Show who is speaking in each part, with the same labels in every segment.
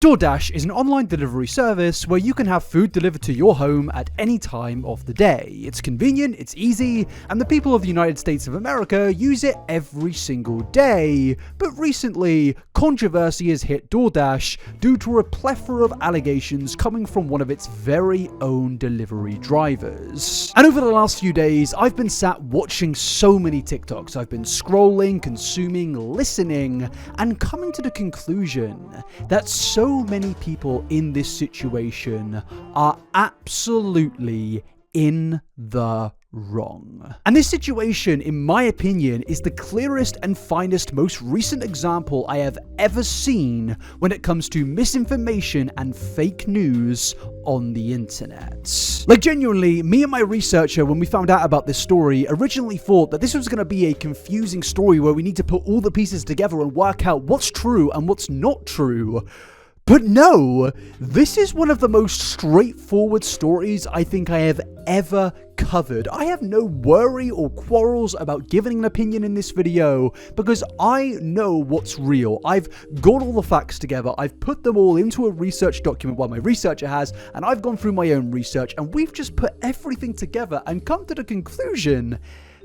Speaker 1: Doordash is an online delivery service where you can have food delivered to your home at any time of the day. It's convenient, it's easy, and the people of the United States of America use it every single day. But recently, controversy has hit Doordash due to a plethora of allegations coming from one of its very own delivery drivers. And over the last few days, I've been sat watching so many TikToks. I've been scrolling, consuming, listening, and coming to the conclusion that so many people in this situation are absolutely in the wrong. And this situation, in my opinion, is the clearest and finest, most recent example I have ever seen when it comes to misinformation and fake news on the internet. Like, genuinely, me and my researcher, when we found out about this story, originally thought that this was going to be a confusing story where we need to put all the pieces together and work out what's true and what's not true. But no, this is one of the most straightforward stories I think I have ever covered. I have no worry or quarrels about giving an opinion in this video because I know what's real. I've got all the facts together, I've put them all into a research document, well, my researcher has, and I've gone through my own research, and we've just put everything together and come to the conclusion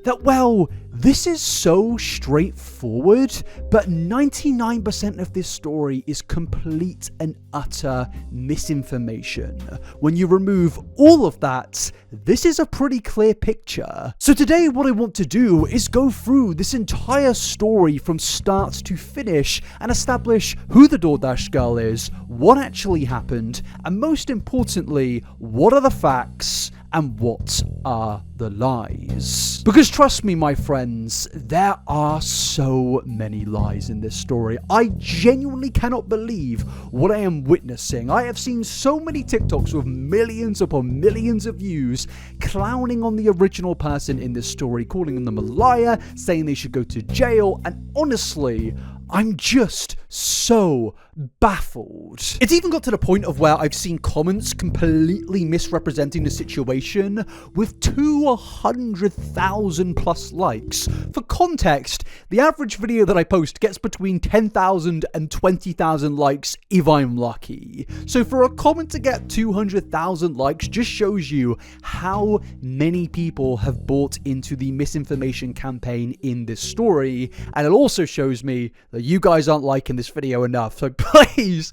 Speaker 1: that, well, this is so straightforward, but 99% of this story is complete and utter misinformation. When you remove all of that, this is a pretty clear picture. So today what I want to do is go through this entire story from start to finish and establish who the Doordash Girl is, what actually happened, and most importantly, what are the facts and what are the lies. Because trust me, my friends, there are so many lies in this story. I genuinely cannot believe what I am witnessing. I have seen so many TikToks with millions upon millions of views clowning on the original person in this story, calling them a liar, saying they should go to jail, and honestly, I'm just so baffled. It's even got to the point of where I've seen comments completely misrepresenting the situation with 200,000 plus likes. For context, the average video that I post gets between 10,000 and 20,000 likes if I'm lucky. So for a comment to get 200,000 likes just shows you how many people have bought into the misinformation campaign in this story, and it also shows me that you guys aren't liking this video enough. So please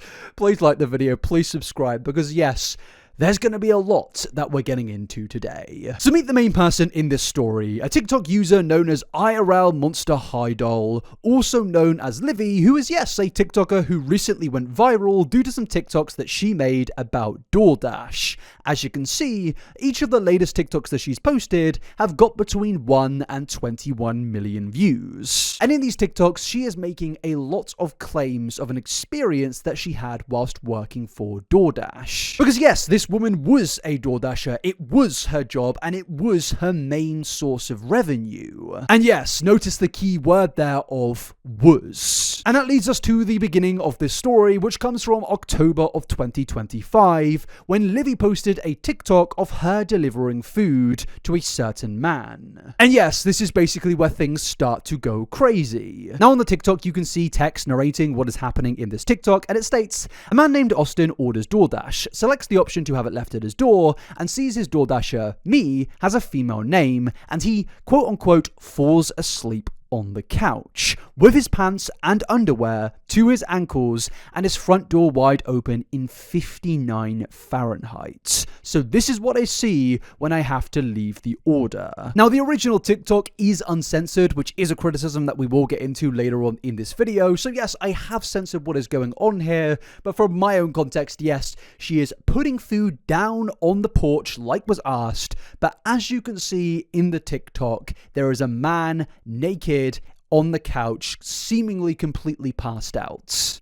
Speaker 1: like the video, please subscribe, because yes, there's going to be a lot that we're getting into today. So meet the main person in this story, a TikTok user known as IRL Monster High Doll, also known as Livy, who is, yes, a TikToker who recently went viral due to some TikToks that she made about Doordash. As you can see, each of the latest TikToks that she's posted have got between 1 and 21 million views. And in these TikToks, she is making a lot of claims of an experience that she had whilst working for Doordash. Because yes, this woman was a DoorDasher, it was her job, and it was her main source of revenue. And yes, notice the key word there of was. And that leads us to the beginning of this story, which comes from October of 2025, when Livy posted a TikTok of her delivering food to a certain man. And yes, this is basically where things start to go crazy. Now on the TikTok, you can see text narrating what is happening in this TikTok, and it states, a man named Austin orders DoorDash, selects the option to have it left at his door, and sees his DoorDasher, me, has a female name, and he, quote unquote, falls asleep on the couch, with his pants and underwear to his ankles and his front door wide open in 59 Fahrenheit. So this is what I see when I have to leave the order. Now the original TikTok is uncensored, which is a criticism that we will get into later on in this video. So yes, I have censored what is going on here, but from my own context, yes, she is putting food down on the porch like was asked, but as you can see in the TikTok, there is a man naked on the couch, seemingly completely passed out.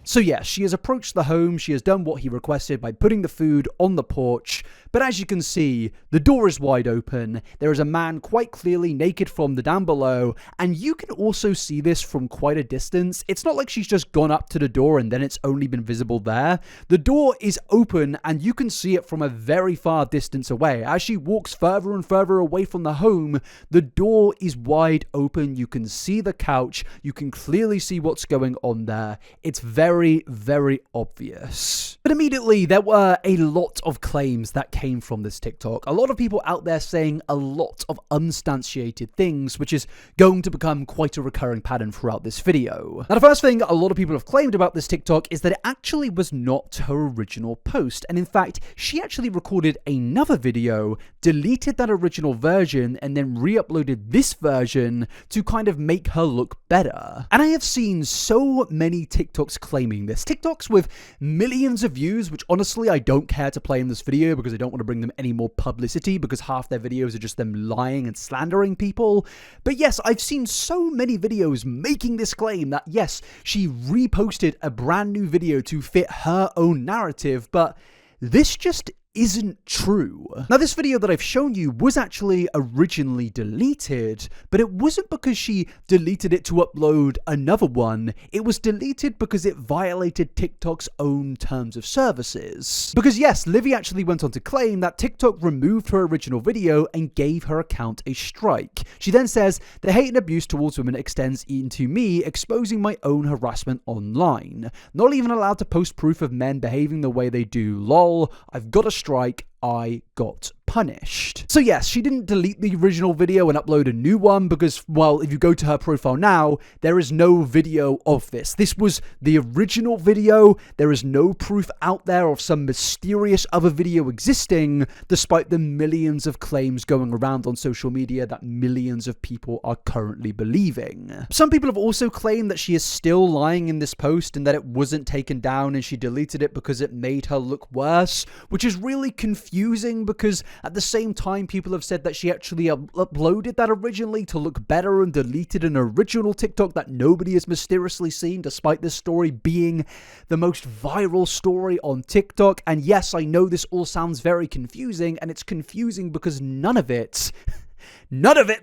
Speaker 1: So yes, she has approached the home, she has done what he requested by putting the food on the porch, But as you can see, the door is wide open, there is a man quite clearly naked from the down below, and you can also see this from quite a distance. It's not like she's just gone up to the door and then it's only been visible there. The door is open and you can see it from a very far distance away. As she walks further and further away from the home, the door is wide open. You can see the couch. You can clearly see what's going on there. It's very, very obvious. But immediately there were a lot of claims that came from this TikTok. A lot of people out there saying a lot of unsubstantiated things, which is going to become quite a recurring pattern throughout this video. Now, the first thing a lot of people have claimed about this TikTok is that it actually was not her original post. And in fact, she actually recorded another video, deleted that original version, and then re-uploaded this version to kind of make her look better. And I have seen so many TikToks claiming this. TikToks with millions of views, which honestly I don't care to play in this video because I don't want to bring them any more publicity because half their videos are just them lying and slandering people. But yes, I've seen so many videos making this claim that yes, she reposted a brand new video to fit her own narrative, but this just isn't true. Now, this video that I've shown you was actually originally deleted, but it wasn't because she deleted it to upload another one. It was deleted because it violated TikTok's own terms of services. Because yes, Livy actually went on to claim that TikTok removed her original video and gave her account a strike. She then says, "The hate and abuse towards women extends into me, exposing my own harassment online. Not even allowed to post proof of men behaving the way they do. Lol, I've got a strike, I got punished." So yes, she didn't delete the original video and upload a new one because, well, if you go to her profile now, there is no video of this. This was the original video. There is no proof out there of some mysterious other video existing, despite the millions of claims going around on social media that millions of people are currently believing. Some people have also claimed that she is still lying in this post and that it wasn't taken down and she deleted it because it made her look worse, which is really confusing because at the same time, people have said that she actually uploaded that originally to look better and deleted an original TikTok that nobody has mysteriously seen, despite this story being the most viral story on TikTok. And yes, I know this all sounds very confusing, and it's confusing because none of it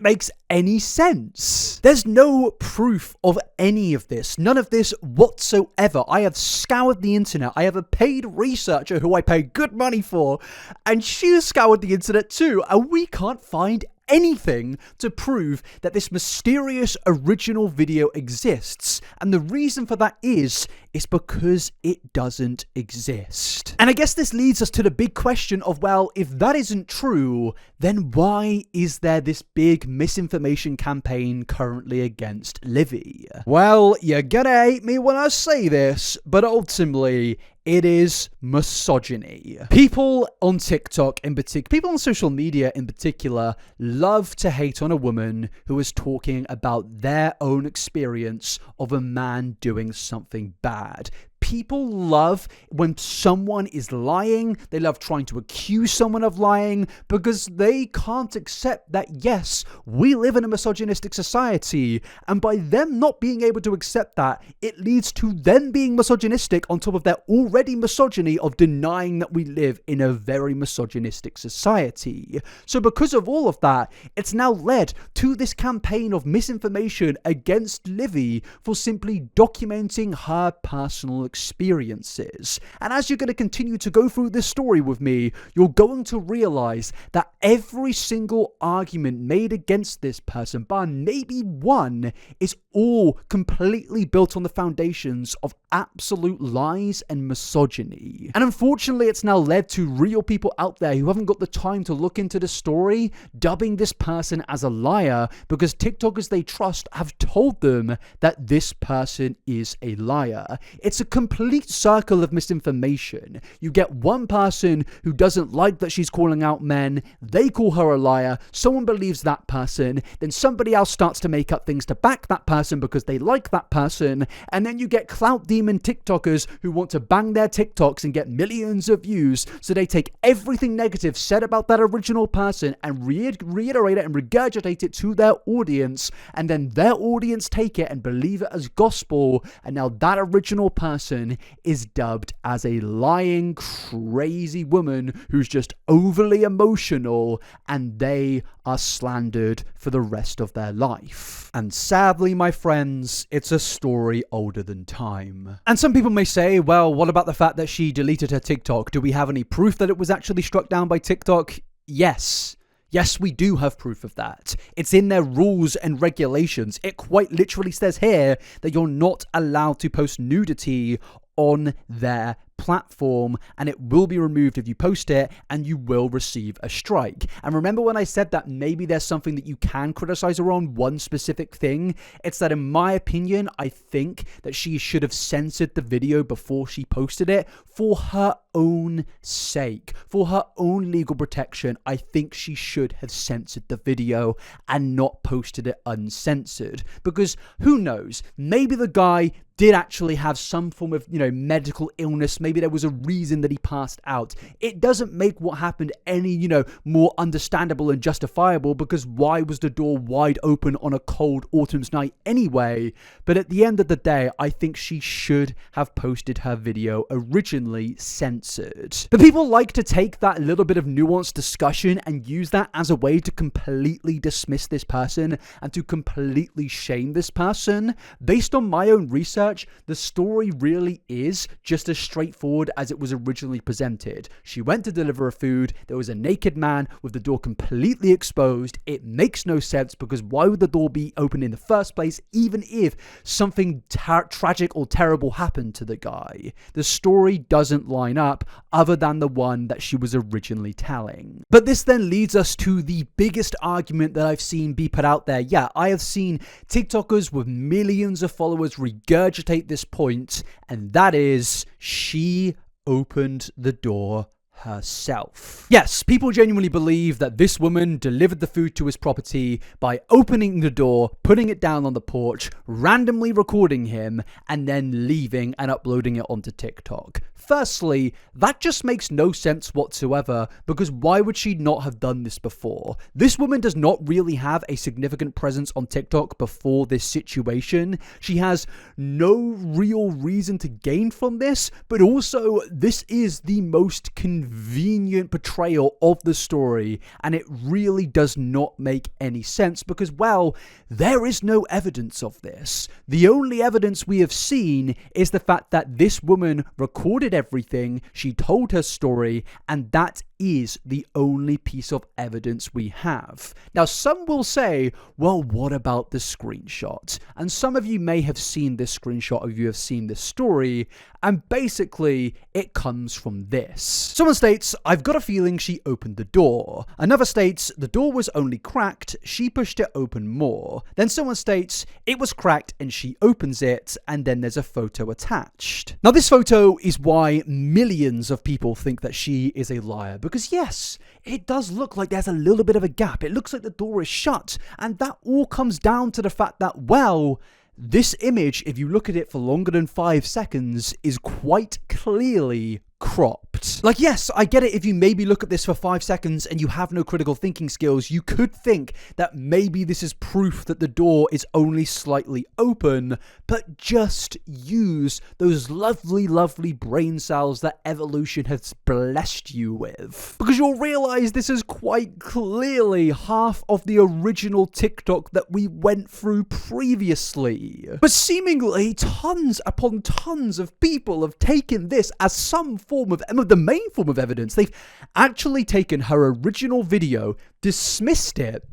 Speaker 1: makes any sense. There's no proof of any of this. None of this whatsoever. I have scoured the internet. I have a paid researcher who I pay good money for, and she has scoured the internet too, and we can't find anything to prove that this mysterious original video exists. And the reason for that is because it doesn't exist. And I guess this leads us to the big question of, well, if that isn't true, then why is there this big misinformation campaign currently against Livy? Well, you're gonna hate me when I say this, but ultimately, it is misogyny. People on TikTok in particular, people on social media in particular, love to hate on a woman who is talking about their own experience of a man doing something bad. People love when someone is lying. They love trying to accuse someone of lying because they can't accept that, yes, we live in a misogynistic society. And by them not being able to accept that, it leads to them being misogynistic on top of their already misogyny of denying that we live in a very misogynistic society. So because of all of that, it's now led to this campaign of misinformation against Livy for simply documenting her personal experiences. And as you're going to continue to go through this story with me, you're going to realize that every single argument made against this person, bar maybe one, is all completely built on the foundations of absolute lies and misogyny. And unfortunately, it's now led to real people out there who haven't got the time to look into the story, dubbing this person as a liar because TikTokers they trust have told them that this person is a liar. It's a complete circle of misinformation. You get one person who doesn't like that she's calling out men, they call her a liar, someone believes that person, then somebody else starts to make up things to back that person because they like that person, and then you get clout demon TikTokers who want to bang their TikToks and get millions of views, so they take everything negative said about that original person and reiterate it and regurgitate it to their audience, and then their audience take it and believe it as gospel, and now that original person person is dubbed as a lying, crazy woman who's just overly emotional, and they are slandered for the rest of their life. And sadly, my friends, it's a story older than time. And some people may say, well, what about the fact that she deleted her TikTok? Do we have any proof that it was actually struck down by TikTok? Yes. Yes, we do have proof of that. It's in their rules and regulations. It quite literally says here that you're not allowed to post nudity on their platform, and it will be removed if you post it, and you will receive a strike. And remember when I said that maybe there's something that you can criticize her on, one specific thing? It's that in my opinion, I think that she should have censored the video before she posted it for her own sake, for her own legal protection. I think she should have censored the video and not posted it uncensored, because who knows, maybe the guy did actually have some form of, medical illness. Maybe there was a reason that he passed out. It doesn't make what happened any, more understandable and justifiable, because why was the door wide open on a cold autumn's night anyway? But at the end of the day, I think she should have posted her video originally censored. But people like to take that little bit of nuanced discussion and use that as a way to completely dismiss this person and to completely shame this person. Based on my own research, the story really is just as straightforward as it was originally presented. She went to deliver her food. There was a naked man with the door completely exposed. It makes no sense, because why would the door be open in the first place, even if something tragic or terrible happened to the guy? The story doesn't line up, other than the one that she was originally telling. But this then leads us to the biggest argument that I've seen be put out there. Yeah, I have seen TikTokers with millions of followers regurgitate this point, and that is, she opened the door herself. Yes, people genuinely believe that this woman delivered the food to his property by opening the door, putting it down on the porch, randomly recording him, and then leaving and uploading it onto TikTok. Firstly, that just makes no sense whatsoever, because why would she not have done this before? This woman does not really have a significant presence on TikTok before this situation. She has no real reason to gain from this, but also this is the most convenient portrayal of the story, and it really does not make any sense, because, well, there is no evidence of this. The only evidence we have seen is the fact that this woman recorded everything, she told her story, and that is the only piece of evidence we have. Now, some will say, well, what about the screenshot? And some of you may have seen this screenshot, or you have seen this story, and basically, it comes from this. Someone states, I've got a feeling she opened the door. Another states, the door was only cracked, she pushed it open more. Then someone states, it was cracked and she opens it, and then there's a photo attached. Now, this photo is why millions of people think that she is a liar, because yes, it does look like there's a little bit of a gap. It looks like the door is shut, and that all comes down to the fact that, well, this image, if you look at it for longer than 5 seconds, is quite clearly cropped. Like, yes, I get it. If you maybe look at this for 5 seconds and you have no critical thinking skills, you could think that maybe this is proof that the door is only slightly open, but just use those lovely, lovely brain cells that evolution has blessed you with. Because you'll realize this is quite clearly half of the original TikTok that we went through previously. But seemingly tons upon tons of people have taken this as some form of the main form of evidence. They've actually taken her original video, dismissed it,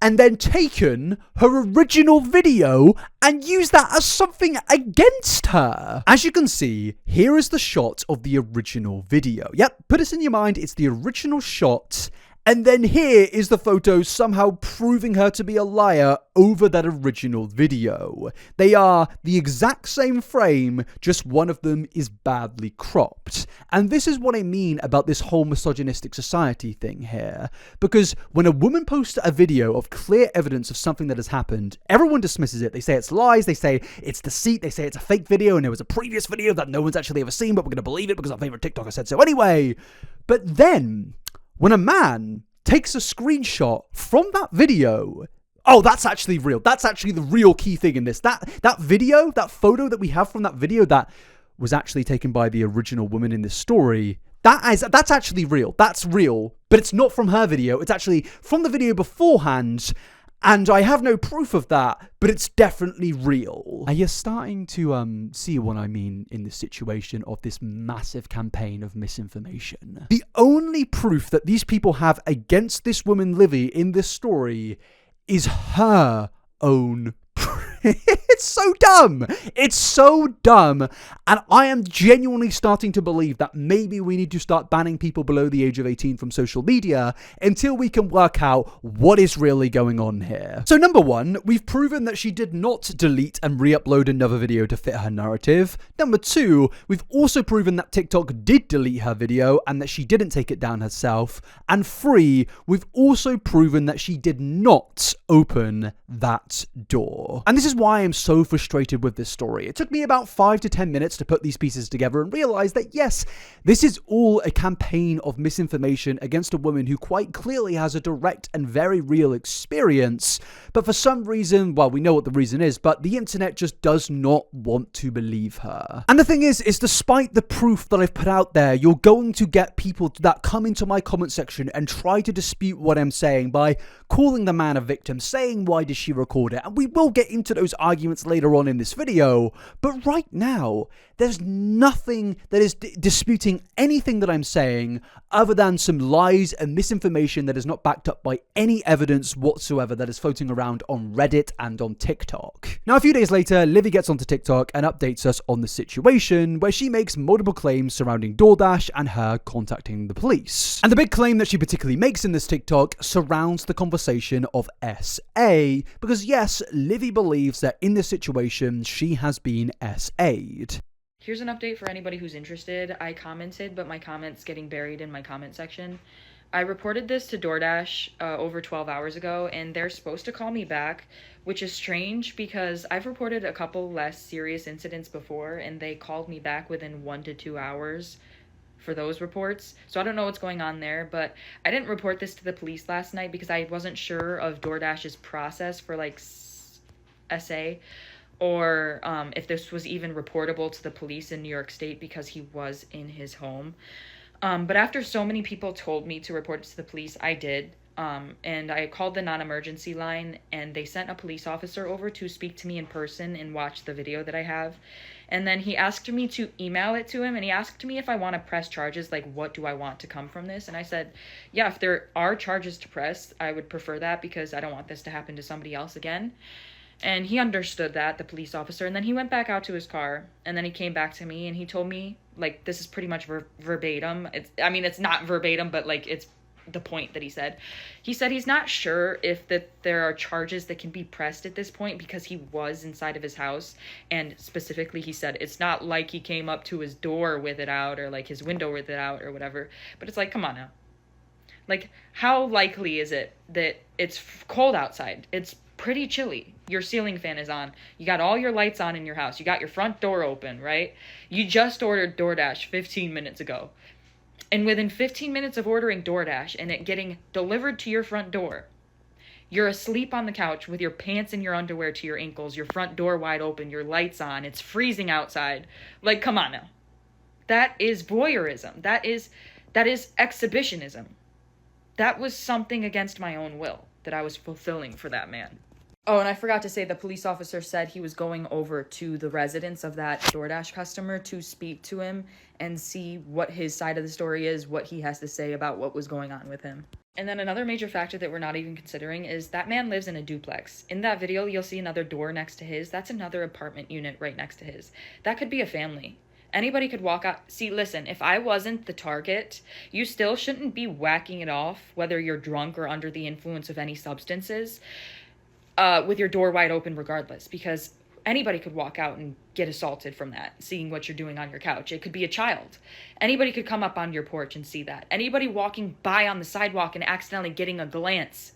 Speaker 1: and then taken her original video and used that as something against her. As you can see, here is the shot of the original video. Yep, put this in your mind, it's the original shot. And then here is the photo somehow proving her to be a liar over that original video. They are the exact same frame, just one of them is badly cropped. And this is what I mean about this whole misogynistic society thing here. Because when a woman posts a video of clear evidence of something that has happened, everyone dismisses it. They say it's lies, they say it's deceit, they say it's a fake video, and there was a previous video that no one's actually ever seen, but we're going to believe it because our favorite TikToker said so anyway. But then, when a man takes a screenshot from that video, oh, that's actually real. That's actually the real key thing in this. That video, that photo that we have from that video that was actually taken by the original woman in this story, that's actually real. That's real. But it's not from her video. It's actually from the video beforehand. And I have no proof of that, but it's definitely real. And you're starting to see what I mean in this situation of this massive campaign of misinformation. The only proof that these people have against this woman Livy in this story is her own It's so dumb. It's so dumb. And I am genuinely starting to believe that maybe we need to start banning people below the age of 18 from social media until we can work out what is really going on here. So number one, we've proven that she did not delete and re-upload another video to fit her narrative. Number two, we've also proven that TikTok did delete her video and that she didn't take it down herself. And three, we've also proven that she did not open that door. And this is why I'm so frustrated with this story. It took me about 5 to 10 minutes to put these pieces together and realize that yes, this is all a campaign of misinformation against a woman who quite clearly has a direct and very real experience, but for some reason, well, we know what the reason is, but the internet just does not want to believe her. And the thing is despite the proof that I've put out there, you're going to get people that come into my comment section and try to dispute what I'm saying by calling the man a victim, saying why did she record it, and we will get into those arguments later on in this video, but right now, there's nothing that is disputing anything that I'm saying other than some lies and misinformation that is not backed up by any evidence whatsoever that is floating around on Reddit and on TikTok. Now, a few days later, Livy gets onto TikTok and updates us on the situation where she makes multiple claims surrounding Doordash and her contacting the police. And the big claim that she particularly makes in this TikTok surrounds the conversation of SA, because yes, Livy believes that in this situation, she has been SA'd.
Speaker 2: Here's an update for anybody who's interested. I commented, but my comment's getting buried in my comment section. I reported this to Doordash over 12 hours ago, and they're supposed to call me back, which is strange because I've reported a couple less serious incidents before, and they called me back within 1 to 2 hours for those reports. So I don't know what's going on there, but I didn't report this to the police last night because I wasn't sure of Doordash's process for like SA, or if this was even reportable to the police in New York State because he was in his home. But after so many people told me to report it to the police, I did. And I called the non-emergency line, and they sent a police officer over to speak to me in person and watch the video that I have. And then he asked me to email it to him, and he asked me if I want to press charges, like what do I want to come from this? And I said, yeah, if there are charges to press, I would prefer that because I don't want this to happen to somebody else again. And he understood that, the police officer, and then he went back out to his car, and then he came back to me, and he told me, like, this is pretty much verbatim. It's not verbatim, but, like, it's the point that he said. He said he's not sure if there are charges that can be pressed at this point because he was inside of his house, and specifically he said it's not like he came up to his door with it out, or, like, his window with it out, or whatever. But it's like, come on now. Like, how likely is it that it's cold outside? It's pretty chilly. Your ceiling fan is on. You got all your lights on in your house. You got your front door open, right? You just ordered DoorDash 15 minutes ago. And within 15 minutes of ordering DoorDash and it getting delivered to your front door, you're asleep on the couch with your pants and your underwear to your ankles, your front door wide open, your lights on, it's freezing outside. Like, come on now. That is voyeurism. That is exhibitionism. That was something against my own will that I was fulfilling for that man. Oh, and I forgot to say, the police officer said he was going over to the residence of that DoorDash customer to speak to him and see what his side of the story is, what he has to say about what was going on with him. And then another major factor that we're not even considering is that man lives in a duplex. In that video, you'll see another door next to his. That's another apartment unit right next to his. That could be a family. Anybody could walk out. See, listen, if I wasn't the target, you still shouldn't be whacking it off, whether you're drunk or under the influence of any substances, with your door wide open regardless, because anybody could walk out and get assaulted from that, seeing what you're doing on your couch. It could be a child. Anybody could come up on your porch and see that. Anybody walking by on the sidewalk and accidentally getting a glance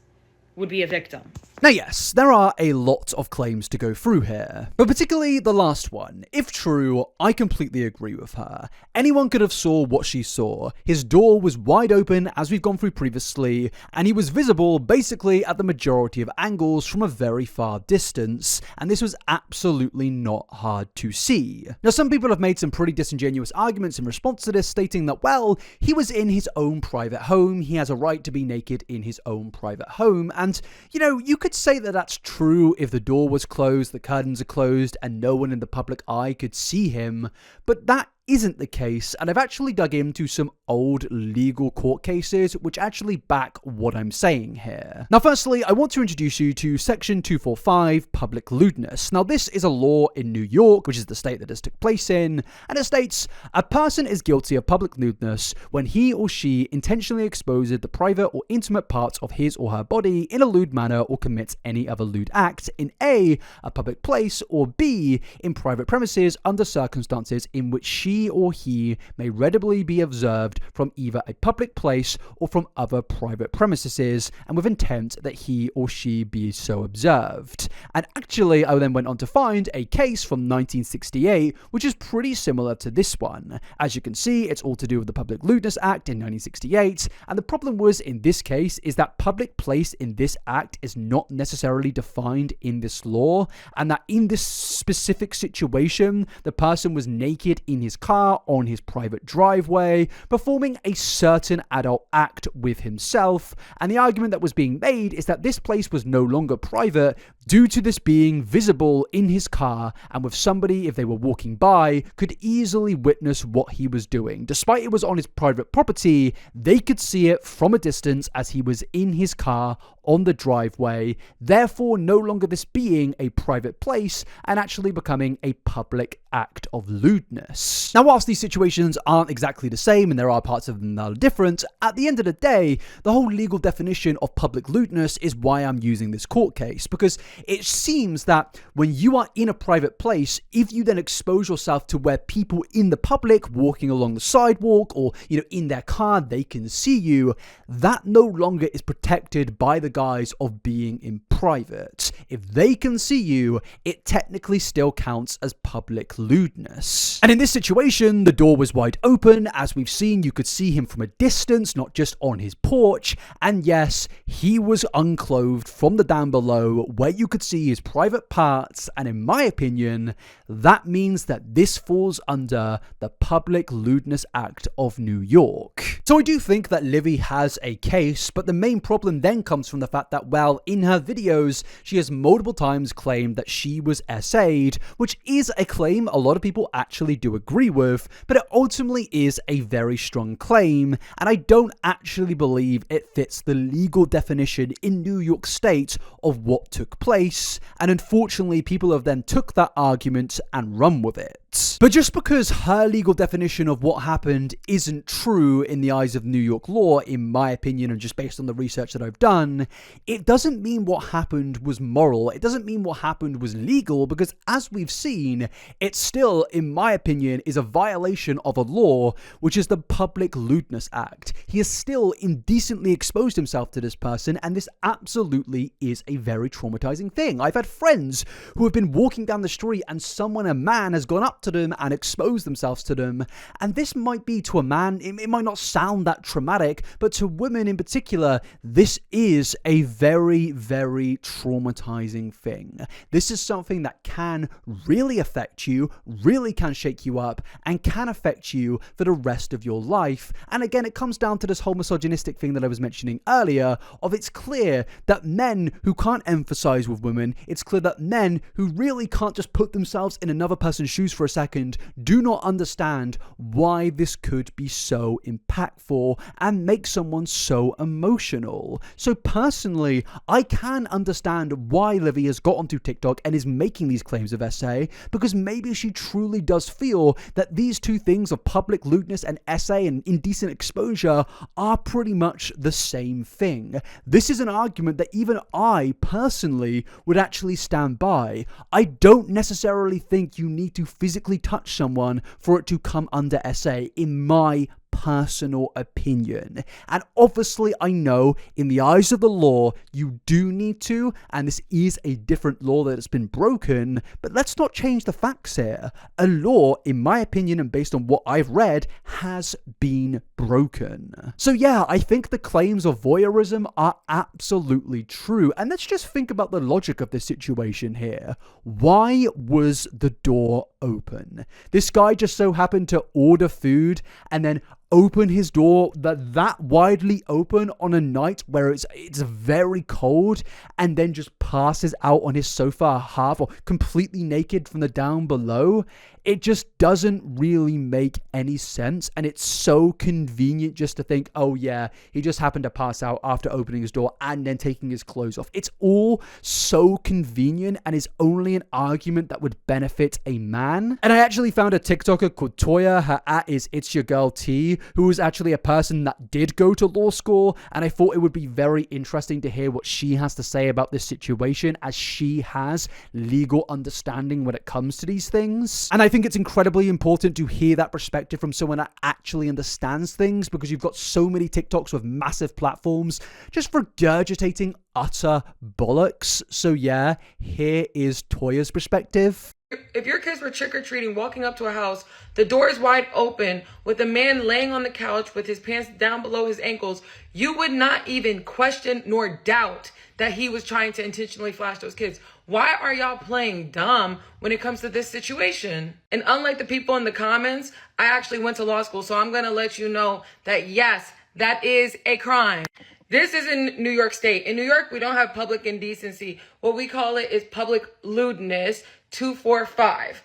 Speaker 2: would be a victim.
Speaker 1: Now yes, there are a lot of claims to go through here, but particularly the last one. If true, I completely agree with her. Anyone could have saw what she saw. His door was wide open, as we've gone through previously, and he was visible basically at the majority of angles from a very far distance, and this was absolutely not hard to see. Now some people have made some pretty disingenuous arguments in response to this, stating that, well, he was in his own private home, he has a right to be naked in his own private home, and, you know, you could say that that's true if the door was closed, the curtains are closed, and no one in the public eye could see him, but that isn't the case, and I've actually dug into some old legal court cases which actually back what I'm saying here. Now firstly, I want to introduce you to section 245, public lewdness. Now this is a law in New York, which is the state that this took place in, and it states, a person is guilty of public lewdness when he or she intentionally exposes the private or intimate parts of his or her body in a lewd manner or commits any other lewd act in a public place, or B, in private premises under circumstances in which she or he may readily be observed from either a public place or from other private premises, and with intent that he or she be so observed. And actually, I then went on to find a case from 1968, which is pretty similar to this one. As you can see, it's all to do with the Public Lewdness Act in 1968, and the problem was, in this case, is that public place in this act is not necessarily defined in this law, and that in this specific situation, the person was naked in his car on his private driveway, performing a certain adult act with himself, and the argument that was being made is that this place was no longer private due to this being visible in his car, and with somebody, if they were walking by, could easily witness what he was doing. Despite it was on his private property, they could see it from a distance as he was in his car on the driveway, therefore no longer this being a private place and actually becoming a public act of lewdness. Now whilst these situations aren't exactly the same and there are parts of them that are different, at the end of the day, the whole legal definition of public lewdness is why I'm using this court case, because it seems that when you are in a private place, if you then expose yourself to where people in the public walking along the sidewalk or, you know, in their car, they can see you, that no longer is protected by the guise of being in private. If they can see you, it technically still counts as public lewdness. And in this situation, the door was wide open. As we've seen, you could see him from a distance, not just on his porch. And yes, he was unclothed from the down below where you could see his private parts. And in my opinion, that means that this falls under the Public Lewdness Act of New York. So I do think that Livy has a case, but the main problem then comes from the fact that, well, in her videos, she has multiple times claimed that she was SA'd, which is a claim a lot of people actually do agree with, but it ultimately is a very strong claim, and I don't actually believe it fits the legal definition in New York State of what took place, and unfortunately people have then took that argument and run with it. But just because her legal definition of what happened isn't true in the eyes of New York law, in my opinion, and just based on the research that I've done, it doesn't mean what happened was moral. It doesn't mean what happened was legal, because as we've seen, it still, in my opinion, is a violation of a law, which is the Public Lewdness Act. He has still indecently exposed himself to this person, and this absolutely is a very traumatizing thing. I've had friends who have been walking down the street and a man has gone up to them and exposed themselves to them, and this might be, to a man, it might not sound that traumatic, but to women in particular, this is a very, very traumatizing thing. This is something that can really affect you, really can shake you up, and can affect you for the rest of your life. And again, it comes down to this whole misogynistic thing that I was mentioning earlier, of it's clear that men who can't empathize with women, it's clear that men who really can't just put themselves in another person's shoes for a second, do not understand why this could be so impactful and make someone so emotional. So personally, I can understand why Livy has got onto TikTok and is making these claims of SA, because maybe she truly does feel that these two things of public lewdness and SA and indecent exposure are pretty much the same thing. This is an argument that even I personally would actually stand by. I don't necessarily think you need to physically touch someone for it to come under SA, in my personal opinion. And obviously, I know in the eyes of the law, you do need to, and this is a different law that has been broken, but let's not change the facts here. A law, in my opinion, and based on what I've read, has been broken. So yeah, I think the claims of voyeurism are absolutely true. And let's just think about the logic of this situation here. Why was the door open? This guy just so happened to order food and then open his door that widely open on a night where it's very cold, and then just passes out on his sofa half or completely naked from the down below. It just doesn't really make any sense, and it's so convenient just to think, oh yeah, he just happened to pass out after opening his door and then taking his clothes off. It's all so convenient and is only an argument that would benefit a man. And I actually found a TikToker called Toya, her @ is It's Your Girl T, who was actually a person that did go to law school, and I thought it would be very interesting to hear what she has to say about this situation, as she has legal understanding when it comes to these things. And I think it's incredibly important to hear that perspective from someone that actually understands things, because you've got so many TikToks with massive platforms just regurgitating utter bollocks. So yeah, here is Toya's perspective.
Speaker 3: If your kids were trick-or-treating, walking up to a house, the door is wide open with a man laying on the couch with his pants down below his ankles, you would not even question nor doubt that he was trying to intentionally flash those kids. Why are y'all playing dumb when it comes to this situation? And unlike the people in the comments, I actually went to law school, so I'm going to let you know that yes, that is a crime. This is in New York State. In New York, we don't have public indecency. What we call it is public lewdness, 245.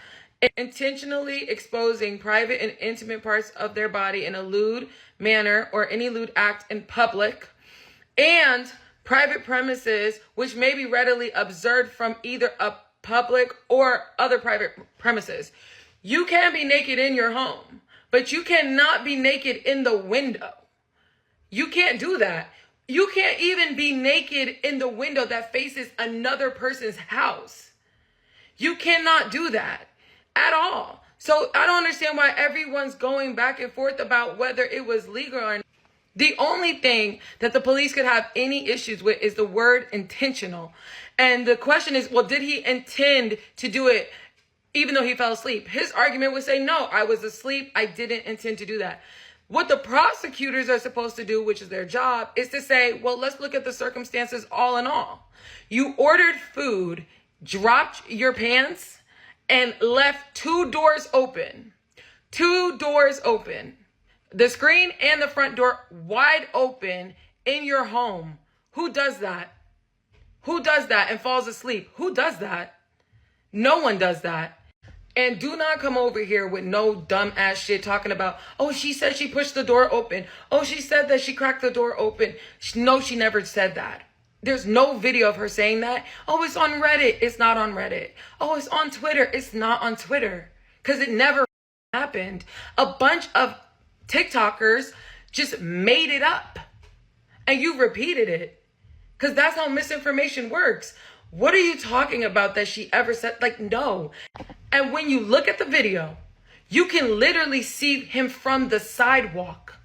Speaker 3: Intentionally exposing private and intimate parts of their body in a lewd manner or any lewd act in public, and private premises which may be readily observed from either a public or other private premises. You can be naked in your home, but you cannot be naked in the window. You can't do that. You can't even be naked in the window that faces another person's house. You cannot do that at all. So I don't understand why everyone's going back and forth about whether it was legal or not. The only thing that the police could have any issues with is the word intentional. And the question is, well, did he intend to do it even though he fell asleep? His argument would say, no, I was asleep. I didn't intend to do that. What the prosecutors are supposed to do, which is their job, is to say, well, let's look at the circumstances all in all. You ordered food, dropped your pants, and left 2 doors open. 2 doors open. The screen and the front door wide open in your home. Who does that? Who does that and falls asleep? Who does that? No one does that. And do not come over here with no dumb ass shit talking about, oh, she said she pushed the door open. Oh, she said that she cracked the door open. No, she never said that. There's no video of her saying that. Oh, it's on Reddit. It's not on Reddit. Oh, it's on Twitter. It's not on Twitter. Because it never happened. A bunch of TikTokers just made it up. And you repeated it. Because that's how misinformation works. What are you talking about that she ever said? Like, no. And when you look at the video, you can literally see him from the sidewalk.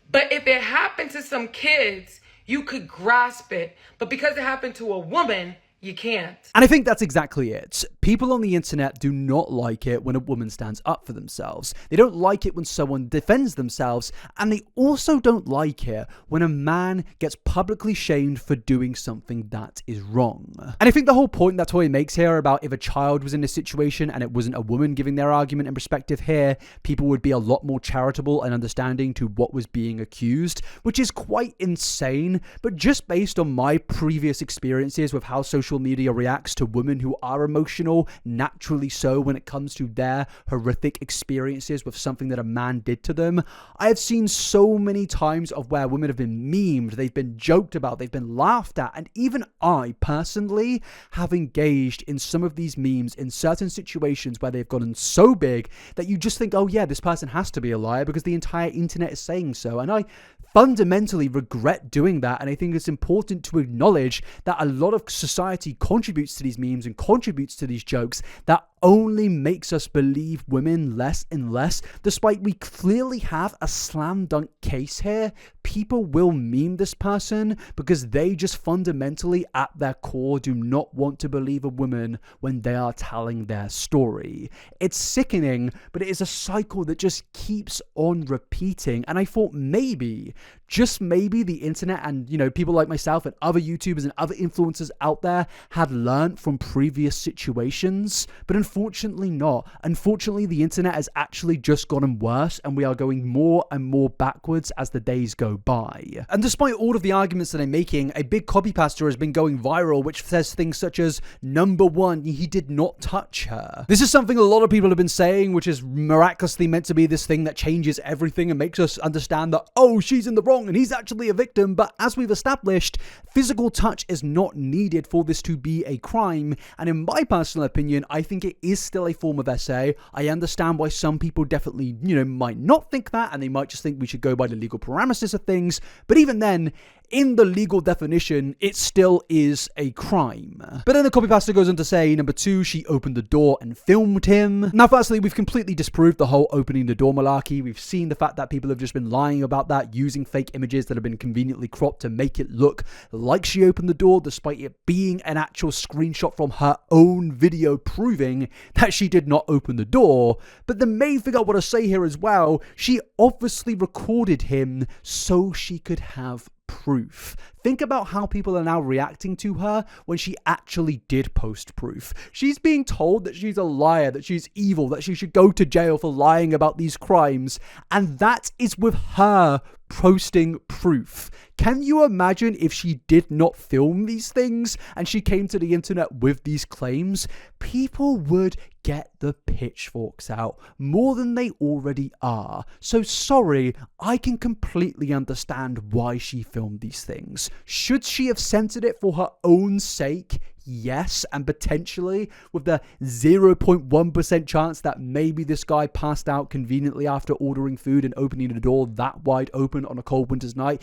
Speaker 3: But if it happened to some kids, you could grasp it. But because it happened to a woman, you can't.
Speaker 1: And I think that's exactly it. People on the internet do not like it when a woman stands up for themselves. They don't like it when someone defends themselves. And they also don't like it when a man gets publicly shamed for doing something that is wrong. And I think the whole point that Toya makes here about if a child was in this situation and it wasn't a woman giving their argument and perspective here, people would be a lot more charitable and understanding to what was being accused, which is quite insane. But just based on my previous experiences with how social media reacts to women who are emotional, naturally so, when it comes to their horrific experiences with something that a man did to them. I have seen so many times of where women have been memed, they've been joked about, they've been laughed at, and even I personally have engaged in some of these memes in certain situations where they've gotten so big that you just think, oh yeah, this person has to be a liar because the entire internet is saying so. And I fundamentally regret doing that, and I think it's important to acknowledge that a lot of society contributes to these memes and contributes to these jokes that only makes us believe women less and less, despite we clearly have a slam dunk case here. People will meme this person because they just fundamentally at their core do not want to believe a woman when they are telling their story. It's sickening, but it is a cycle that just keeps on repeating. And I thought maybe, just maybe, the internet and, people like myself and other YouTubers and other influencers out there had learned from previous situations, but unfortunately not. Unfortunately, the internet has actually just gotten worse, and we are going more and more backwards as the days go by. And despite all of the arguments that I'm making, a big copy paster has been going viral, which says things such as, number one, he did not touch her. This is something a lot of people have been saying, which is miraculously meant to be this thing that changes everything and makes us understand that, oh, she's in the wrong and he's actually a victim. But as we've established, physical touch is not needed for this to be a crime. And in my personal opinion, I think it is still a form of SA. I understand why some people definitely, might not think that, and they might just think we should go by the legal parameters of things. But even then, in the legal definition, it still is a crime. But then the copy paster goes on to say, number two, she opened the door and filmed him. Now, firstly, we've completely disproved the whole opening the door malarkey. We've seen the fact that people have just been lying about that, using fake images that have been conveniently cropped to make it look like she opened the door, despite it being an actual screenshot from her own video proving that she did not open the door. But the main thing I want to say here as well, she obviously recorded him so she could have proof. Think about how people are now reacting to her when she actually did post proof. She's being told that she's a liar, that she's evil, that she should go to jail for lying about these crimes, and that is with her posting proof. Can you imagine if she did not film these things and she came to the internet with these claims? People would get the pitchforks out more than they already are. So sorry, I can completely understand why she filmed these things. Should she have censored it for her own sake? Yes, and potentially with the 0.1% chance that maybe this guy passed out conveniently after ordering food and opening the door that wide open on a cold winter's night.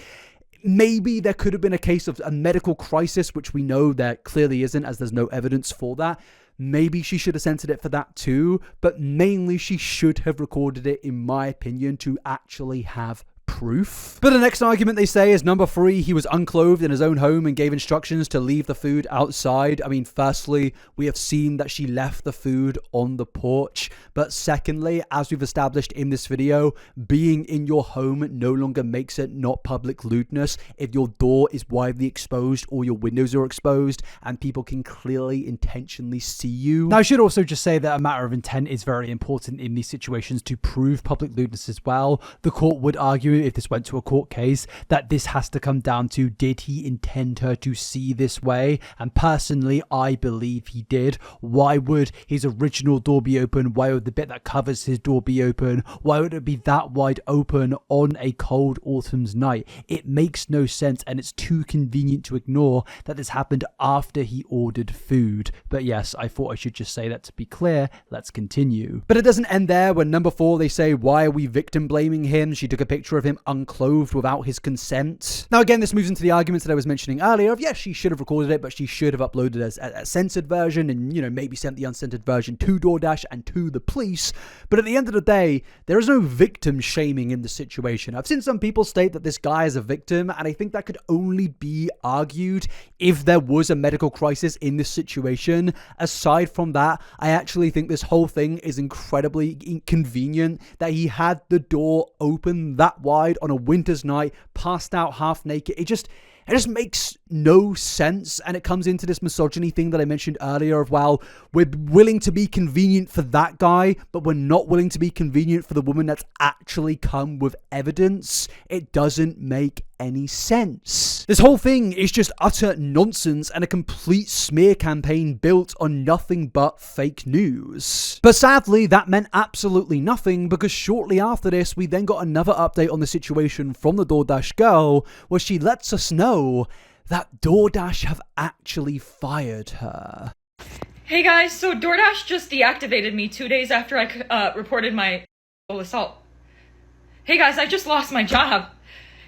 Speaker 1: Maybe there could have been a case of a medical crisis, which we know there clearly isn't, as there's no evidence for that. Maybe she should have censored it for that too, but mainly she should have recorded it, in my opinion, to actually have proof. But the next argument they say is number three, he was unclothed in his own home and gave instructions to leave the food outside. I mean, firstly, we have seen that she left the food on the porch. But secondly, as we've established in this video, being in your home no longer makes it not public lewdness if your door is widely exposed or your windows are exposed and people can clearly intentionally see you.
Speaker 4: Now, I should also just say that a matter of intent is very important in these situations to prove public lewdness as well. The court would argue, if this went to a court case, that this has to come down to, did he intend her to see this way? And personally, I believe he did. Why would his original door be open? Why would the bit that covers his door be open? Why would it be that wide open on a cold autumn's night? It makes no sense, and it's too convenient to ignore that this happened after he ordered food. But yes, I thought I should just say that to be clear. Let's continue.
Speaker 1: But it doesn't end there. When number four, they say, why are we victim blaming him? She took a picture of him unclothed without his consent. Now again, this moves into the arguments that I was mentioning earlier of, yes, she should have recorded it, but she should have uploaded it as a censored version and, maybe sent the uncensored version to DoorDash and to the police. But at the end of the day, there is no victim shaming in the situation. I've seen some people state that this guy is a victim, and I think that could only be argued if there was a medical crisis in this situation. Aside from that, I actually think this whole thing is incredibly inconvenient that he had the door open that wide on a winter's night, passed out half naked. It just makes no sense, and it comes into this misogyny thing that I mentioned earlier of, well, we're willing to be convenient for that guy, but we're not willing to be convenient for the woman that's actually come with evidence. It doesn't make any sense. This whole thing is just utter nonsense and a complete smear campaign built on nothing but fake news. But sadly, that meant absolutely nothing, because shortly after this, we then got another update on the situation from the Doordash Girl, where she lets us know that DoorDash have actually fired her.
Speaker 2: Hey guys, so DoorDash just deactivated me 2 days after I reported my assault. Hey guys, I just lost my job,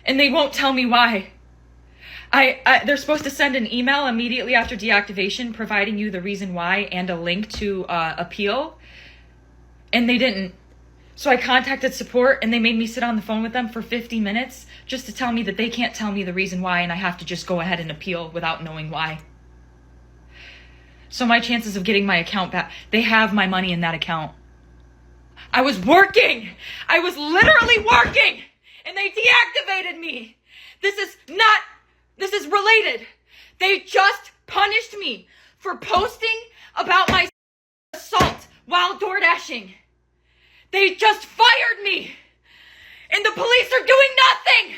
Speaker 2: and they won't tell me why. They're supposed to send an email immediately after deactivation providing you the reason why and a link to appeal, and they didn't. So I contacted support, and they made me sit on the phone with them for 50 minutes just to tell me that they can't tell me the reason why, and I have to just go ahead and appeal without knowing why. So my chances of getting my account back, they have my money in that account. I was working! I was literally working! And they deactivated me! This is related. They just punished me for posting about my assault while door dashing. They just fired me, and the police are doing nothing.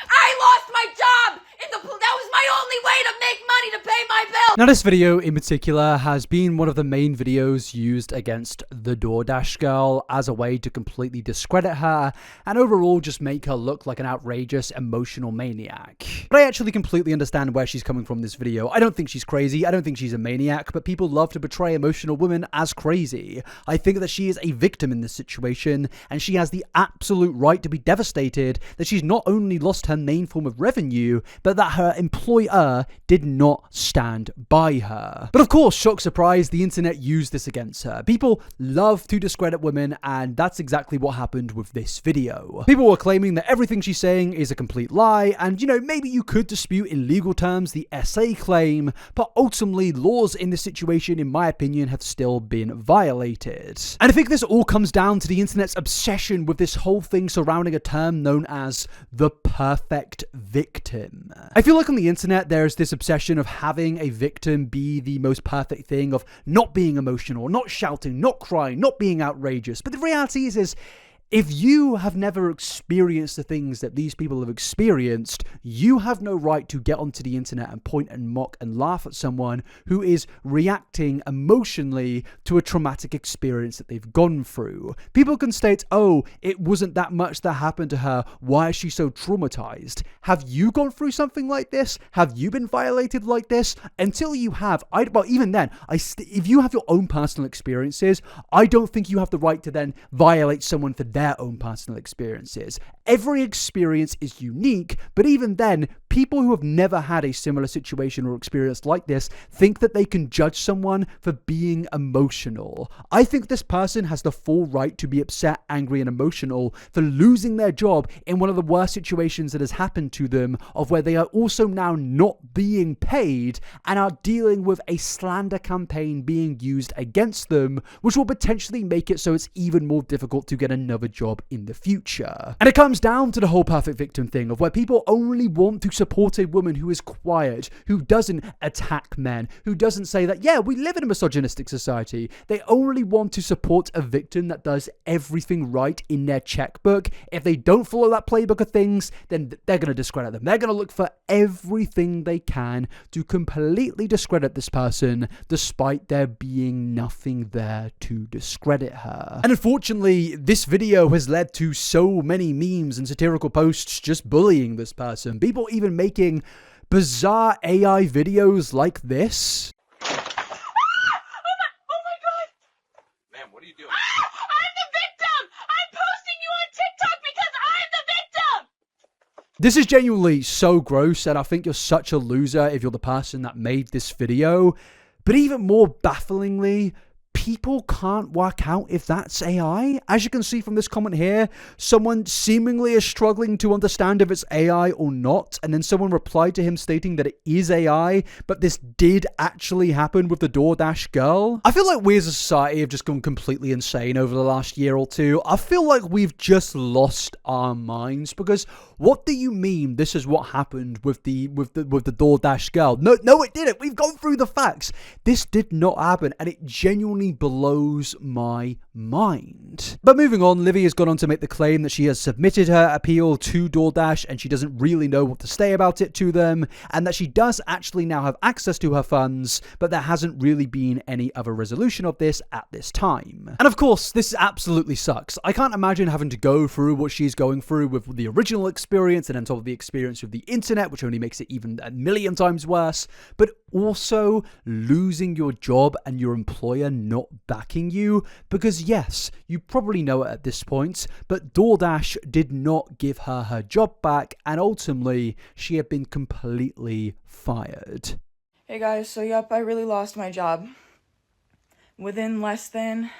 Speaker 2: I lost my job, and that was my only way to make money to pay my bill.
Speaker 1: Now, this video in particular has been one of the main videos used against the Doordash Girl as a way to completely discredit her and overall just make her look like an outrageous emotional maniac. But I actually completely understand where she's coming from this video. I don't think she's crazy, I don't think she's a maniac, but people love to portray emotional women as crazy. I think that she is a victim in this situation, and she has the absolute right to be devastated that she's not only lost her main form of revenue, but that her employer did not stand by her. But of course, shock surprise, the internet used this against her. People love to discredit women, and that's exactly what happened with this video. People were claiming that everything she's saying is a complete lie, and maybe you could dispute in legal terms the SA claim, but ultimately laws in this situation, in my opinion, have still been violated. And I think this all comes down to the internet's obsession with this whole thing surrounding a term known as the perfect victim. I feel like on the internet there's this obsession of having a victim be the most perfect thing, of not being emotional, not shouting, not crying, not being outrageous. But the reality is if you have never experienced the things that these people have experienced, you have no right to get onto the internet and point and mock and laugh at someone who is reacting emotionally to a traumatic experience that they've gone through. People can state, oh, it wasn't that much that happened to her, why is she so traumatized? Have you gone through something like this? Have you been violated like this? Until you have, even then, if you have your own personal experiences, I don't think you have the right to then violate someone for their own personal experiences. Every experience is unique, but even then, people who have never had a similar situation or experience like this think that they can judge someone for being emotional. I think this person has the full right to be upset, angry, and emotional for losing their job in one of the worst situations that has happened to them, of where they are also now not being paid and are dealing with a slander campaign being used against them, which will potentially make it so it's even more difficult to get another job in the future. And it comes down to the whole perfect victim thing, of where people only want to support a woman who is quiet, who doesn't attack men, who doesn't say that, yeah, we live in a misogynistic society. They only want to support a victim that does everything right in their checkbook. If they don't follow that playbook of things, then they're going to discredit them. They're going to look for everything they can to completely discredit this person, despite there being nothing there to discredit her. And unfortunately, this video has led to so many memes and satirical posts just bullying this person. People even making bizarre AI videos like this.
Speaker 5: Oh my god!
Speaker 6: Ma'am, what are you doing?
Speaker 5: I'm the victim! I'm posting you on TikTok because I'm the victim!
Speaker 1: This is genuinely so gross, and I think you're such a loser if you're the person that made this video. But even more bafflingly, people can't work out if that's AI. As you can see from this comment here, someone seemingly is struggling to understand if it's AI or not, and then someone replied to him stating that it is AI, but this did actually happen with the Doordash Girl. I feel like we as a society have just gone completely insane over the last year or two. I feel like we've just lost our minds, because what do you mean this is what happened with the Doordash Girl? No, it didn't. We've gone through the facts. This did not happen, and it genuinely blows my mind. But moving on, Livy has gone on to make the claim that she has submitted her appeal to Doordash and she doesn't really know what to say about it to them, and that she does actually now have access to her funds, but there hasn't really been any other resolution of this at this time. And of course, this absolutely sucks. I can't imagine having to go through what she's going through with the original experience and then top of the experience with the internet, which only makes it even a million times worse, but also losing your job and your employer not not backing you, because yes, you probably know it at this point, but DoorDash did not give her her job back, and ultimately she had been completely fired.
Speaker 6: Hey guys, so yep, I really lost my job. Within less than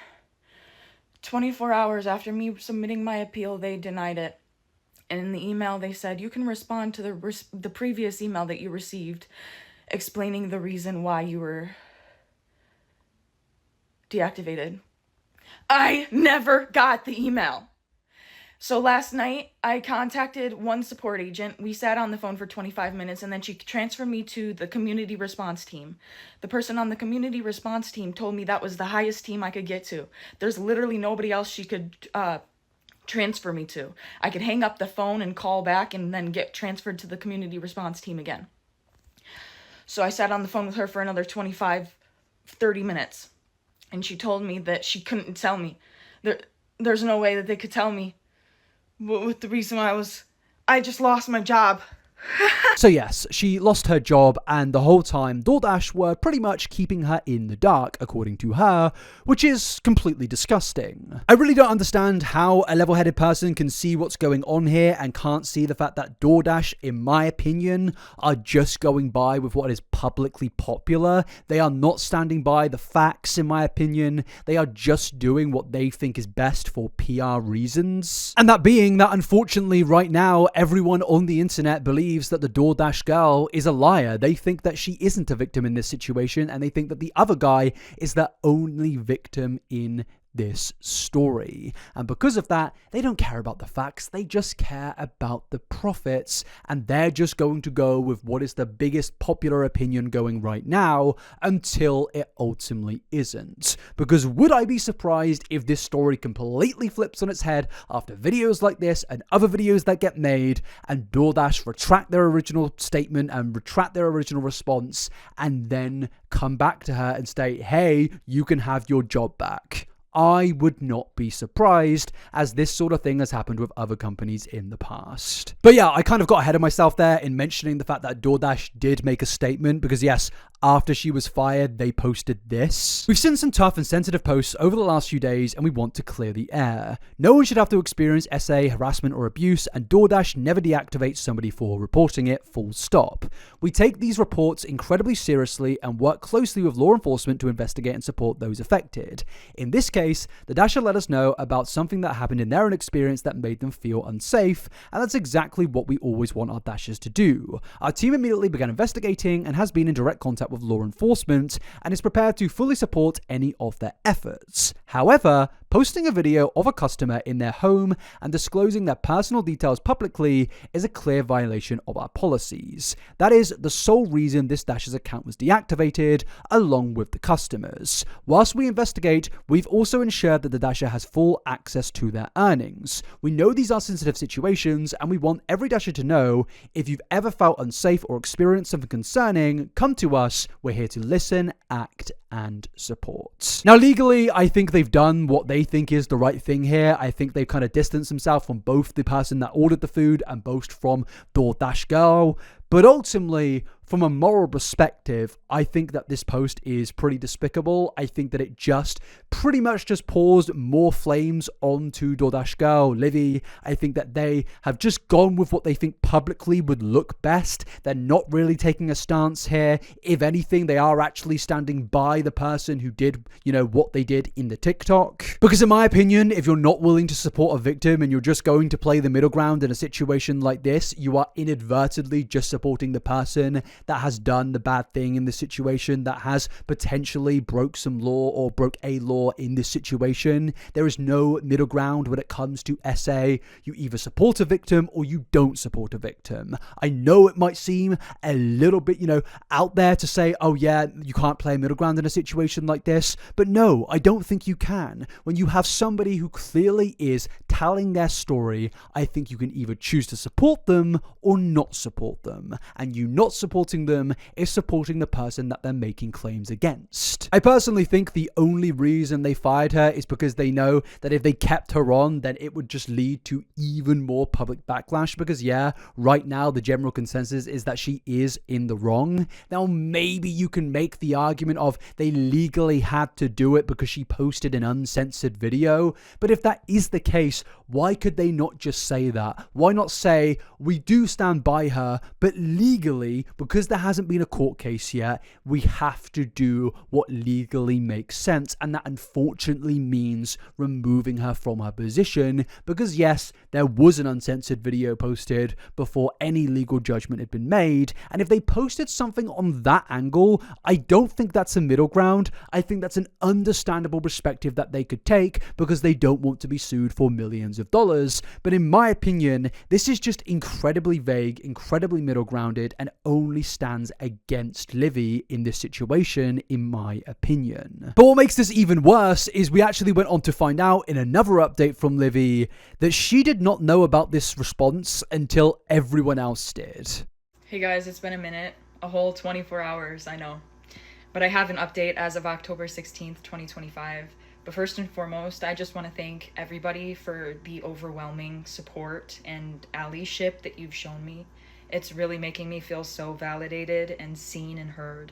Speaker 6: 24 hours after me submitting my appeal, they denied it. And in the email, they said, you can respond to the previous email that you received explaining the reason why you were deactivated. I never got the email. So last night, I contacted one support agent. We sat on the phone for 25 minutes, and then she transferred me to the community response team. The person on the community response team told me that was the highest team I could get to. There's literally nobody else she could transfer me to. I could hang up the phone and call back and then get transferred to the community response team again. So I sat on the phone with her for another 25, 30 minutes. And she told me that she couldn't tell me. There's no way that they could tell me what the reason why I just lost my job.
Speaker 1: So yes, she lost her job, and the whole time DoorDash were pretty much keeping her in the dark, according to her, which is completely disgusting. I really don't understand how a level-headed person can see what's going on here and can't see the fact that DoorDash, in my opinion, are just going by with what is publicly popular. They are not standing by the facts, in my opinion. They are just doing what they think is best for PR reasons. And that being that, unfortunately, right now, everyone on the internet believes that the Doordash girl is a liar. They think that she isn't a victim in this situation, and they think that the other guy is the only victim in this story. And because of that, they don't care about the facts, they just care about the profits, and they're just going to go with what is the biggest popular opinion going right now until it ultimately isn't. Because would I be surprised if this story completely flips on its head after videos like this and other videos that get made, and DoorDash retract their original statement and retract their original response, and then come back to her and state, hey, you can have your job back? I would not be surprised, as this sort of thing has happened with other companies in the past. But yeah, I kind of got ahead of myself there in mentioning the fact that DoorDash did make a statement, because yes, after she was fired, they posted this. We've seen some tough and sensitive posts over the last few days, and we want to clear the air. No one should have to experience SA, harassment, or abuse, and DoorDash never deactivates somebody for reporting it, full stop. We take these reports incredibly seriously and work closely with law enforcement to investigate and support those affected. In this case, the Dasher let us know about something that happened in their own experience that made them feel unsafe, and that's exactly what we always want our Dashers to do. Our team immediately began investigating and has been in direct contact with law enforcement and is prepared to fully support any of their efforts. However, posting a video of a customer in their home and disclosing their personal details publicly is a clear violation of our policies. That is the sole reason this Dasher's account was deactivated, along with the customers. Whilst we investigate, we've also ensured that the Dasher has full access to their earnings. We know these are sensitive situations, and we want every Dasher to know, if you've ever felt unsafe or experienced something concerning, come to us. We're here to listen, act, and support. Now, legally, I think they've done what they think is the right thing here. I think they've kind of distanced themselves from both the person that ordered the food and both from Doordash Girl. But ultimately, from a moral perspective, I think that this post is pretty despicable. I think that it just pretty much just pours more flames onto Doordash Girl, Livy. I think that they have just gone with what they think publicly would look best. They're not really taking a stance here. If anything, they are actually standing by the person who did, what they did in the TikTok. Because in my opinion, if you're not willing to support a victim and you're just going to play the middle ground in a situation like this, you are inadvertently just supporting the person that has done the bad thing in this situation, that has potentially broke some law or broke a law in this situation. There is no middle ground when it comes to SA. You either support a victim or you don't support a victim. I know it might seem a little bit, out there to say, oh yeah, you can't play a middle ground in a situation like this, but no, I don't think you can. When you have somebody who clearly is telling their story, I think you can either choose to support them or not support them. And you not supporting supporting them is supporting the person that they're making claims against. I personally think the only reason they fired her is because they know that if they kept her on, then it would just lead to even more public backlash, because yeah, right now the general consensus is that she is in the wrong. Now maybe you can make the argument of they legally had to do it because she posted an uncensored video, but if that is the case, why could they not just say that? Why not say, we do stand by her, but legally, because there hasn't been a court case yet, we have to do what legally makes sense, and that unfortunately means removing her from her position, because yes, there was an uncensored video posted before any legal judgment had been made, and if they posted something on that angle, I don't think that's a middle ground. I think that's an understandable perspective that they could take because they don't want to be sued for millions of dollars, but in my opinion, this is just incredibly vague, incredibly middle grounded, and only stands against Livy in this situation, in my opinion. But what makes this even worse is we actually went on to find out in another update from Livy that she did not know about this response until everyone else did.
Speaker 2: Hey guys, it's been a minute. A whole 24 hours, I know. But I have an update as of October 16th, 2025. But first and foremost, I just want to thank everybody for the overwhelming support and allyship that you've shown me. It's really making me feel so validated and seen and heard.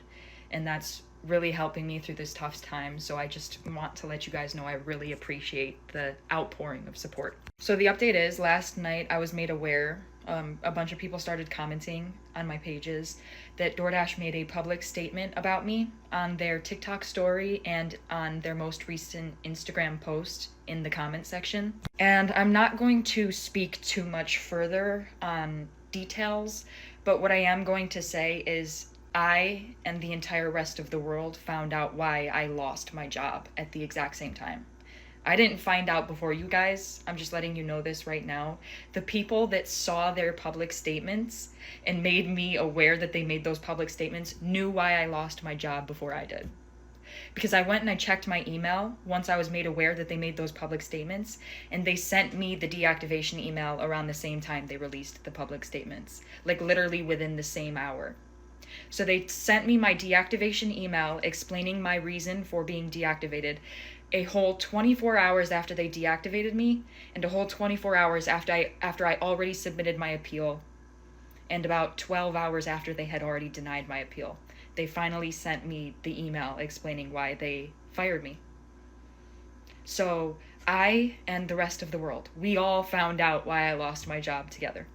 Speaker 2: And that's really helping me through this tough time. So I just want to let you guys know I really appreciate the outpouring of support. So the update is, last night I was made aware, a bunch of people started commenting on my pages, that DoorDash made a public statement about me on their TikTok story and on their most recent Instagram post in the comment section. And I'm not going to speak too much further on details, but what I am going to say is I and the entire rest of the world found out why I lost my job at the exact same time. I didn't find out before you guys. I'm just letting you know this right now. The people that saw their public statements and made me aware that they made those public statements knew why I lost my job before I did. Because I went and I checked my email once I was made aware that they made those public statements, and they sent me the deactivation email around the same time they released the public statements, like literally within the same hour. So they sent me my deactivation email explaining my reason for being deactivated a whole 24 hours after they deactivated me, and a whole 24 hours after I already submitted my appeal, and about 12 hours after they had already denied my appeal. They finally sent me the email explaining why they fired me. So I and the rest of the world, we all found out why I lost my job together.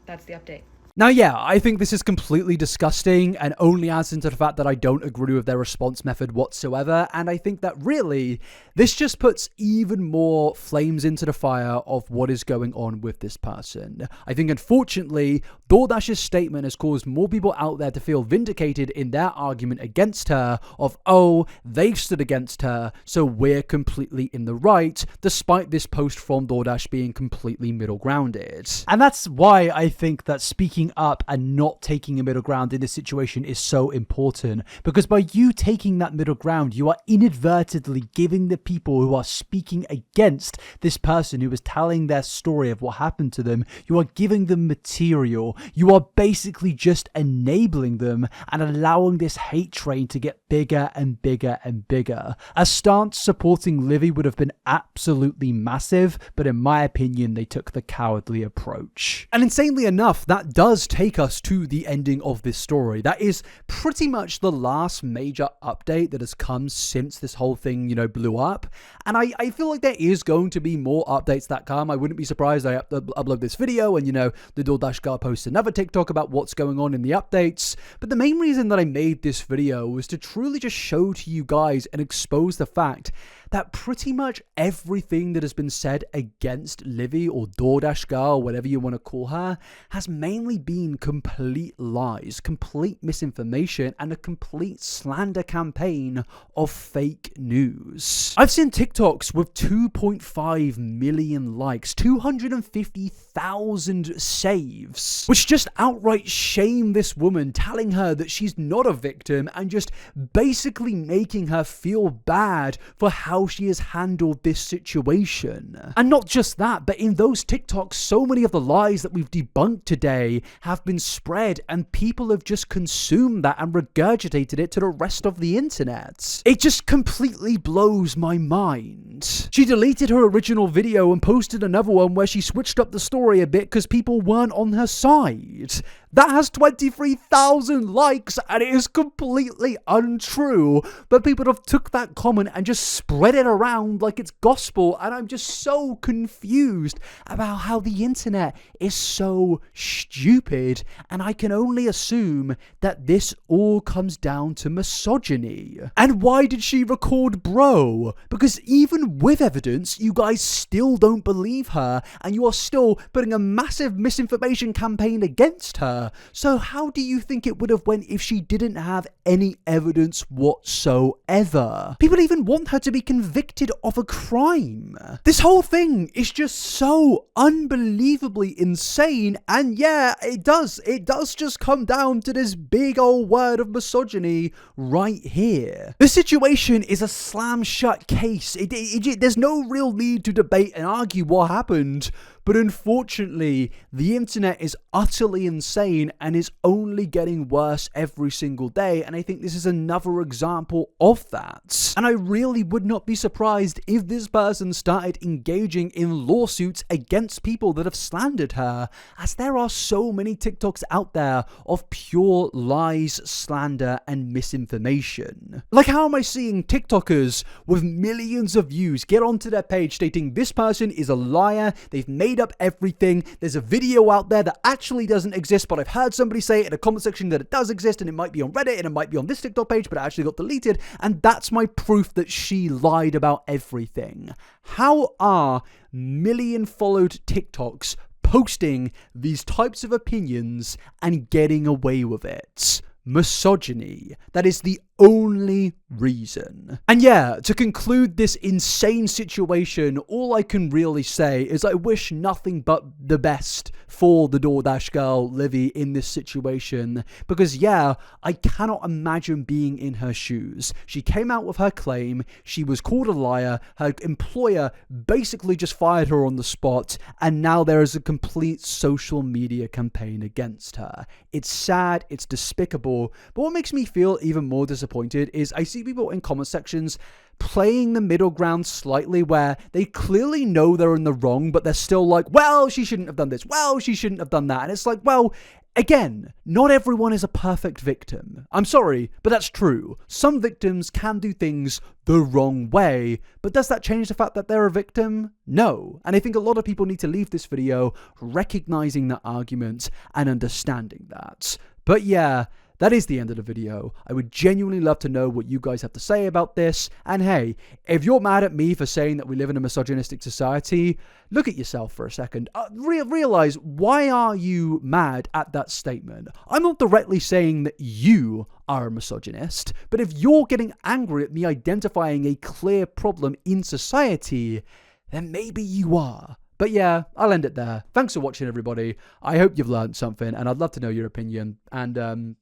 Speaker 2: That's the update.
Speaker 1: Now, yeah, I think this is completely disgusting and only adds into the fact that I don't agree with their response method whatsoever, and I think that really, this just puts even more flames into the fire of what is going on with this person. I think, unfortunately, DoorDash's statement has caused more people out there to feel vindicated in their argument against her of, oh, they stood against her, so we're completely in the right, despite this post from DoorDash being completely middle grounded.
Speaker 4: And that's why I think that speaking up and not taking a middle ground in this situation is so important, because by you taking that middle ground, you are inadvertently giving the people who are speaking against this person who is telling their story of what happened to them, you are giving them material. You are basically just enabling them and allowing this hate train to get bigger and bigger and bigger. A stance supporting Livy would have been absolutely massive, but in my opinion, they took the cowardly approach.
Speaker 1: And insanely enough, that does take us to the ending of this story. That is pretty much the last major update that has come since this whole thing, blew up. And I feel like there is going to be more updates that come. I wouldn't be surprised I upload this video and, the Doordash Girl posts another TikTok about what's going on in the updates. But the main reason that I made this video was to truly just show to you guys and expose the fact that pretty much everything that has been said against Livy or Doordash Girl, whatever you want to call her, has mainly been complete lies, complete misinformation, and a complete slander campaign of fake news. I've seen TikToks with 2.5 million likes, 250,000 saves, which just outright shame this woman, telling her that she's not a victim and just basically making her feel bad for how how she has handled this situation. And not just that, but in those TikToks, so many of the lies that we've debunked today have been spread, and people have just consumed that and regurgitated it to the rest of the internet. It just completely blows my mind. She deleted her original video and posted another one where she switched up the story a bit because people weren't on her side. That has 23,000 likes and it is completely untrue, but people have took that comment and just spread it around like it's gospel, and I'm just so confused about how the internet is so stupid, and I can only assume that this all comes down to misogyny. And why did she record bro? Because even with evidence, you guys still don't believe her, and you are still putting a massive misinformation campaign against her. So how do you think it would have went if she didn't have any evidence whatsoever? People even want her to be convicted of a crime. This whole thing is just so unbelievably insane, and yeah, it does just come down to this big old word of misogyny right here. The situation is a slam shut case. There's no real need to debate and argue what happened. But unfortunately, the internet is utterly insane and is only getting worse every single day. And I think this is another example of that. And I really would not be surprised if this person started engaging in lawsuits against people that have slandered her, as there are so many TikToks out there of pure lies, slander, and misinformation. Like, how am I seeing TikTokers with millions of views get onto their page stating this person is a liar, they've made up everything, there's a video out there that actually doesn't exist, but I've heard somebody say it in a comment section that it does exist, and it might be on Reddit, and it might be on this TikTok page, but it actually got deleted, and that's my proof that she lied about everything. How are million followed TikToks posting these types of opinions and getting away with it? Misogyny. That is the only reason. And yeah, to conclude this insane situation, all I can really say is I wish nothing but the best for the Doordash girl, Livy, in this situation. Because yeah, I cannot imagine being in her shoes. She came out with her claim, she was called a liar, her employer basically just fired her on the spot, and now there is a complete social media campaign against her. It's sad, it's despicable, but what makes me feel even more disappointed is I see people in comment sections playing the middle ground slightly, where they clearly know they're in the wrong, but they're still like, well, she shouldn't have done this, well, she shouldn't have done that. And it's like, well, again, not everyone is a perfect victim. I'm sorry, but that's true. Some victims can do things the wrong way, but does that change the fact that they're a victim? No. And I think a lot of people need to leave this video recognizing that argument and understanding that. But yeah, that is the end of the video. I would genuinely love to know what you guys have to say about this. And hey, if you're mad at me for saying that we live in a misogynistic society, look at yourself for a second. Realize, why are you mad at that statement? I'm not directly saying that you are a misogynist, but if you're getting angry at me identifying a clear problem in society, then maybe you are. But yeah, I'll end it there. Thanks for watching, everybody. I hope you've learned something, and I'd love to know your opinion. And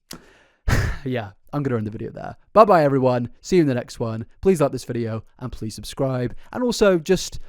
Speaker 1: yeah, I'm going to end the video there. Bye-bye, everyone. See you in the next one. Please like this video, and please subscribe. And also, just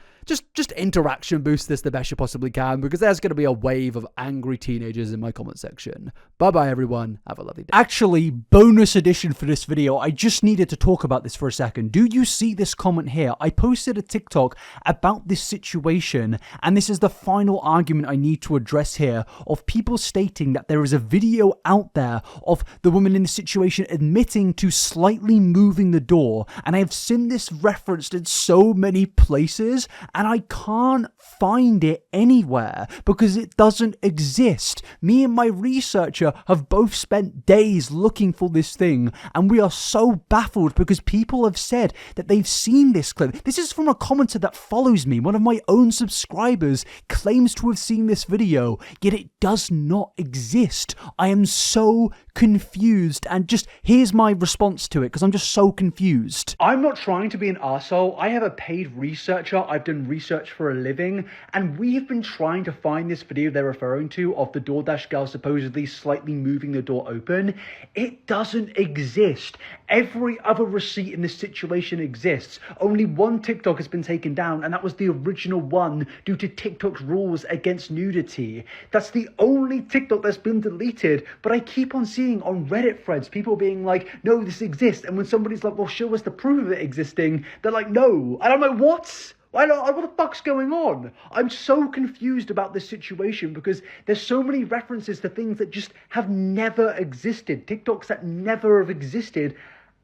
Speaker 1: interaction boost this the best you possibly can, because there's going to be a wave of angry teenagers in my comment section. Bye-bye, everyone. Have a lovely day. Actually, bonus edition for this video, I just needed to talk about this for a second. Do you see this comment here? I posted a TikTok about this situation, and this is the final argument I need to address here, of people stating that there is a video out there of the woman in the situation admitting to slightly moving the door, and I have seen this referenced in so many places, and I can't find it anywhere because it doesn't exist. Me and my researcher have both spent days looking for this thing, and we are so baffled because people have said that they've seen this clip. This is from a commenter that follows me. One of my own subscribers claims to have seen this video, yet it does not exist. I am so
Speaker 4: confused, and just here's my response to it because I'm just so confused.
Speaker 1: I'm not trying to be an arsehole. I have a paid researcher. I've done research for a living, and we've been trying to find this video they're referring to of the Doordash girl supposedly slightly moving the door open. It doesn't exist. Every other receipt in this situation exists. Only one TikTok has been taken down, and that was the original one due to TikTok's rules against nudity. That's the only TikTok that's been deleted, but I keep on seeing on Reddit threads people being like, no, this exists, and when somebody's like, well, show us the proof of it existing, they're like, no. And I'm like, what the fuck's going on? I'm so confused about this situation because there's so many references to things that just have never existed, TikToks that never have existed,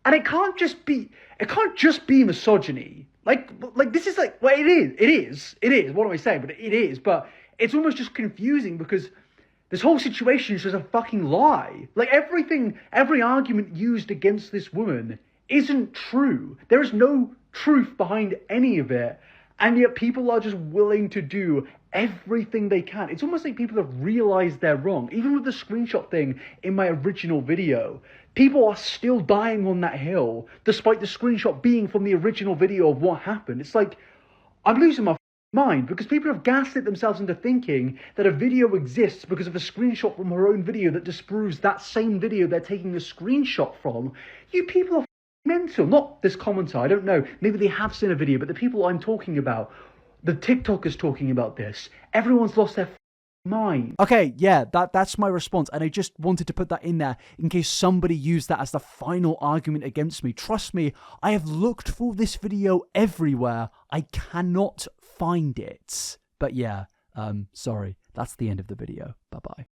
Speaker 1: and it can't just be misogyny. Like this is like, well, it is. What am I saying? But it is. But it's almost just confusing because this whole situation is just a fucking lie. Like every argument used against this woman isn't true. There is no truth behind any of it. And yet people are just willing to do everything they can. It's almost like people have realized they're wrong. Even with the screenshot thing in my original video, people are still dying on that hill, despite the screenshot being from the original video of what happened. It's like, I'm losing my mind because people have gaslit themselves into thinking that a video exists because of a screenshot from her own video that disproves that same video they're taking a screenshot from. You people are mental. Not this commenter, I don't know. Maybe they have seen a video, but the people I'm talking about, the TikTokers talking about this, everyone's lost their mind.
Speaker 4: Okay, yeah, that's my response, and I just wanted to put that in there in case somebody used that as the final argument against me. Trust me, I have looked for this video everywhere. I cannot find it. But yeah, sorry, that's the end of the video. Bye-bye.